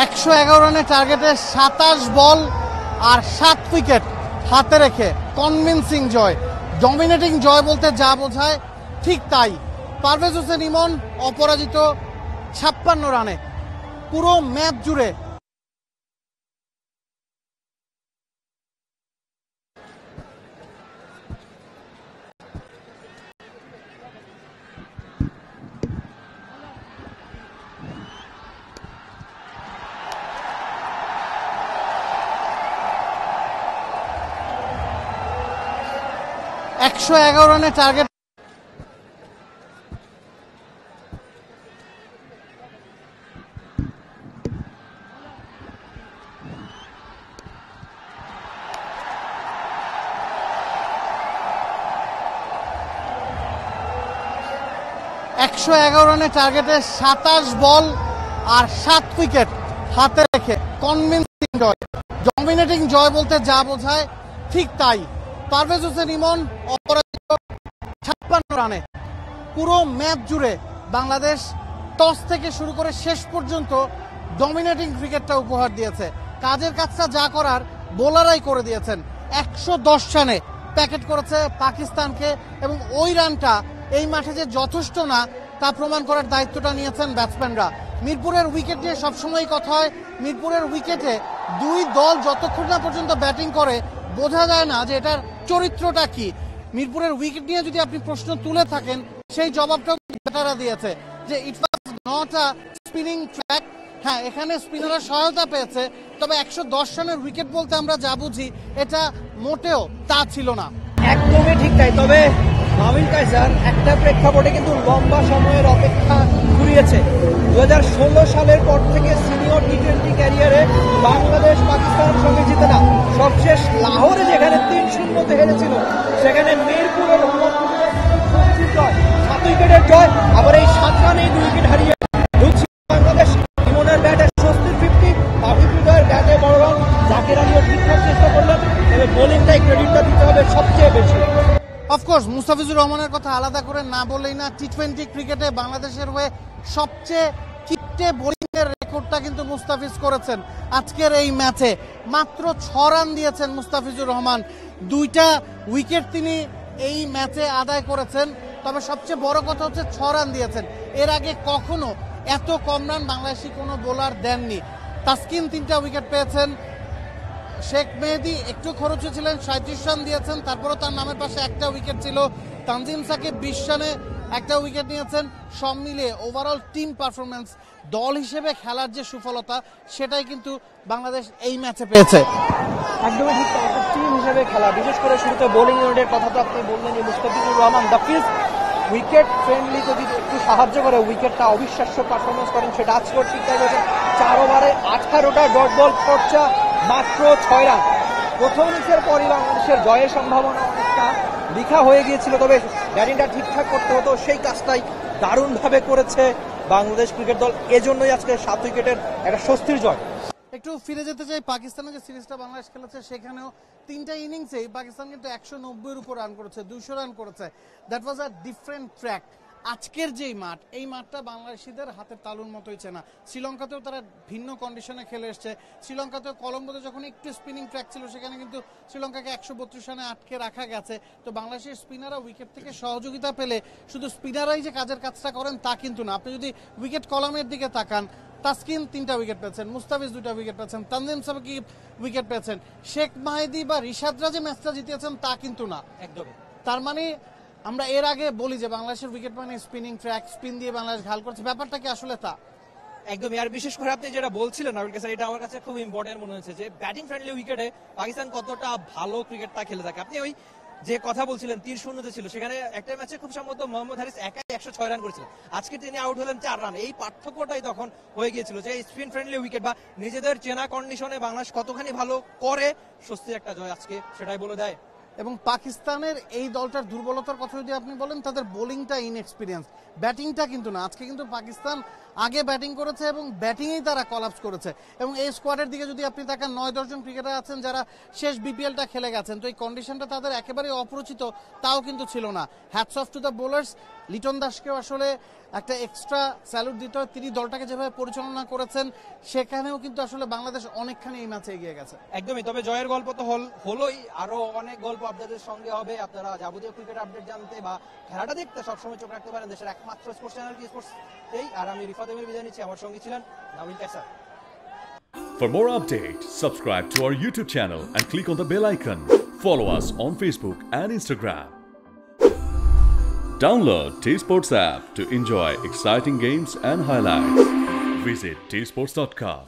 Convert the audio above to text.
111 রানের টার্গেটে 27 বল আর 7 উইকেট হাতে রেখে কনভিন্সিং জয়, ডমিনেটিং জয় বলতে যা বোঝায় ঠিক তাই। পারভেজ হোসেন ইমন অপরাজিত 56 রানে পুরো ম্যাচ জুড়ে রানের টার্গেট রানের টার্গেটে 27 বল আর 7 উইকেট হাতে রেখে কনভিন্সিং জয়, ডমিনেটিং জয় বলতে যা বোঝায় ঠিক তাই। পারভেজ হোসেন ইমন অপরাজিত 56 রানে পুরো ম্যাচ জুড়ে বাংলাদেশ টস থেকে শুরু করে শেষ পর্যন্ত ডমিনেটিং ক্রিকেটটা উপহার দিয়েছে। কাজের কাজটা যা করার বোলাররাই করে দিয়েছেন। 110 রানে প্যাকেট করেছে পাকিস্তানকে এবং ওই রানটা এই মাঠে যে যথেষ্ট না তা প্রমাণ করার দায়িত্বটা নিয়েছেন ব্যাটসম্যানরা। মিরপুরের উইকেট নিয়ে সবসময় কথা হয়, মিরপুরের উইকেটে দুই দল যতক্ষণ না পর্যন্ত ব্যাটিং করে বোঝা যায় না যে এটার চরিত্রটা কি। মিরপুরের উইকেট নিয়ে যদি আপনি প্রশ্ন তুলে থাকেন সেই জবাবটাও ব্যাটাররা দিয়েছে যে it was not a spinning track. হ্যাঁ, এখানে স্পিনাররা সহায়তা পেয়েছে, তবে 110 রানের উইকেট বলতে আমরা যা বুঝি এটা মোটেও তা ছিল না। একদমই ঠিক তাই। তবে মাহমুদ কায়সার একটা প্রেক্ষাপটে কিন্তু লম্বা সময়ের অপেক্ষা ঘুরিয়েছে। 2016 সালের পর থেকে সিনিয়র টি-20 ক্যারিয়ারে বাংলাদেশ পাকিস্তানের সঙ্গে জিতে না, সবশেষ লাহোরে যেখানে 3-0 হেরেছিল সেখানে মিরপুরের 7 উইকেটের জয়। আবার এই 7 রানে 2 উইকেট হারিয়ে ঢুকছে বাংলাদেশ। ইমনের ব্যাটে স্বস্তির 50, তাহিদ হৃদয়ের ব্যাটে বড় রান, জাকের আলীও ঠিকঠাক চেষ্টা করলেন, তবে বোলিংটাই ক্রেডিটটা দিতে হবে সবচেয়ে বেশি। অফকোর্স মুস্তাফিজুর রহমানের কথা আলাদা করে না বললেই না। টি-20 ক্রিকেটে বাংলাদেশের হয়ে সবচেয়ে কিটে বোলিং এর রেকর্ডটা কিন্তু মুস্তাফিজ করেছেন। আজকের এই ম্যাচে মাত্র 6 রান দিয়েছেন মুস্তাফিজুর রহমান, 2টা উইকেট তিনি এই ম্যাচে আদায় করেছেন। তবে সবচেয়ে বড় কথা হচ্ছে 6 রান দিয়েছেন। এর আগে কখনো এত কম রান বাংলাদেশি কোনো বোলার দেননি। তাসকিন 3টা উইকেট পেয়েছেন, শেখ মেহেদী একটু খরচে ছিলেন, 37 রান দিয়েছেন, তারপরও তার নামের পাশে একটা উইকেট ছিল। তানজিম সাকিব 20 রানে একটা উইকেট নিয়েছেন। সব মিলিয়ে ওভারঅল টিম পারফরমেন্স, দল হিসেবে খেলার যে সুফলতা সেটাই কিন্তু বাংলাদেশ এই ম্যাচে পেয়েছে। একদমই ঠিক, একটা টিম হিসেবে খেলা, বিশেষ করে শুরুতে বোলিং ইউনিটের কথা তো আপনি বললেন যে মুস্তাফিজুর রহমান দাফিজ উইকেট ফ্রেন্ডলি যদি একটু সাহায্য করে, উইকেটটা অবিশ্বাস্য পারফরমেন্স করেন, সেটা আজকেও ঠিকঠাক হয়েছে। 4 ওভারে 18টা ডট বল খরচা, মাত্র 6 রান। প্রথম ইনিংসের পরই বাংলাদেশের জয়ের সম্ভাবনা অনেকটা লিখা হয়ে গিয়েছিল, তবে ব্যাটিংটা ঠিকঠাক করতে হতো, সেই কাজটাই দারুণভাবে করেছে বাংলাদেশ ক্রিকেট দল। এজন্যই আজকে 7 উইকেটের একটা স্বস্তির জয়। একটু ফিরে যেতে চাই পাকিস্তানের যে সিরিজটা বাংলাদেশ খেলেছে, সেখানেও 3টা ইনিংসেই পাকিস্তান কিন্তু 190-এর উপর রান করেছে, 200 রান করেছে। That was a different track. আজকের যেই মাঠ, এই মাঠটা বাংলাদেশিদের হাতের তালুর মতোই চেনা। শ্রীলঙ্কাতেও তারা ভিন্ন কন্ডিশনে খেলে এসছে। শ্রীলঙ্কাতেও কলম্বোতে যখন একটু স্পিনিং ট্র্যাক ছিল সেখানে কিন্তু শ্রীলঙ্কাকে 132 রানে আটকে রাখা গেছে। তো বাংলাদেশের স্পিনাররা উইকেট থেকে সহযোগিতা পেলে শুধু স্পিনাররাই যে কাজের কাজটা করেন তা কিন্তু না। আপনি যদি উইকেট কলামের দিকে তাকান, তাসকিন 3টা উইকেট পেয়েছেন, মুস্তাফিজ 2টা উইকেট পেয়েছেন, তানজিম সাকিব উইকেট পেয়েছেন, শেখ মেহেদী বা রিশাদরা যে ম্যাচটা জিতিয়েছেন তা কিন্তু না। একদম। তার মানে আমরা এর আগে বলি যে বাংলাদেশের উইকেট মানে স্পিনিং ট্র্যাক, স্পিন দিয়ে বাংলাদেশ ঘাল করছে, ব্যাপারটা কি আসলে তা? একদমই। আর বিশেষ করে আপনি যেটা বলছিলেন নাবিল কাছে, এটা আমার কাছে খুব ইম্পর্টেন্ট মনে হচ্ছে যে ব্যাটিং ফ্রেন্ডলি উইকেটে পাকিস্তান কতটা ভালো ক্রিকেটটা খেলে থাকে। আপনি ওই যে কথা বলছিলেন 3-0 ছিল, সেখানে একটা ম্যাচে খুব সম্ভবত মোহাম্মদ হারিস একাই 106 রান করেছিলেন, আজকে তিনি আউট হলেন 4 রান। এই পার্থক্যটাই তখন হয়ে গিয়েছিল যে স্পিন ফ্রেন্ডলি উইকেট বা নিজেদের চেনা কন্ডিশনে বাংলাদেশ কতখানি ভালো করে স্বস্তির একটা জয় আজকে সেটাই বলে দেয়। এবং পাকিস্তানের এই দলটার দুর্বলতার কথা যদি আপনি বলেন, তাদের বোলিংটা ইনএক্সপিরিয়েন্স, ব্যাটিংটা কিন্তু না। আজকে কিন্তু পাকিস্তান আগে ব্যাটিং করেছে এবং ব্যাটিংয়েই তারা কলাপস করেছে। এবং এই স্কোয়াডের দিকে যদি আপনি তাকান 9-10 জন ক্রিকেটার আছেন যারা শেষ বিপিএলটা খেলে গেছেন, তো এই কন্ডিশনটা তাদের একেবারেই অপরিচিত তাও কিন্তু ছিল না। Hats off to the bowlers. Liton দাসকেও আসলে একটা এক্সট্রা স্যালুট দিতে হয়, তিনি দলটাকে যেভাবে পরিচালনা করেছেন সেখানেও কিন্তু আসলে বাংলাদেশ অনেকখানি এই ম্যাচে এগিয়ে গেছে। একদমই, তবে জয়ের গল্প তো হলোই, আরো অনেক গল্প আপনাদের সঙ্গে হবে। আপনারা যাবতীয় ক্রিকেট আপডেট জানতে বা খেলাটা দেখতে সবসময় চোখ রাখতে পারেন দেশের একমাত্র স্পোর্টস চ্যানেল স্পোর্টস এই। আর আমি রিফাত এমির বিদায় নিচ্ছি, আমার সঙ্গে ছিলেন Nabil Kaiser. For more updates, subscribe to our YouTube channel and click on the bell icon. Follow us on Facebook and Instagram. Download T-Sports app to enjoy exciting games and highlights. Visit tsports.com.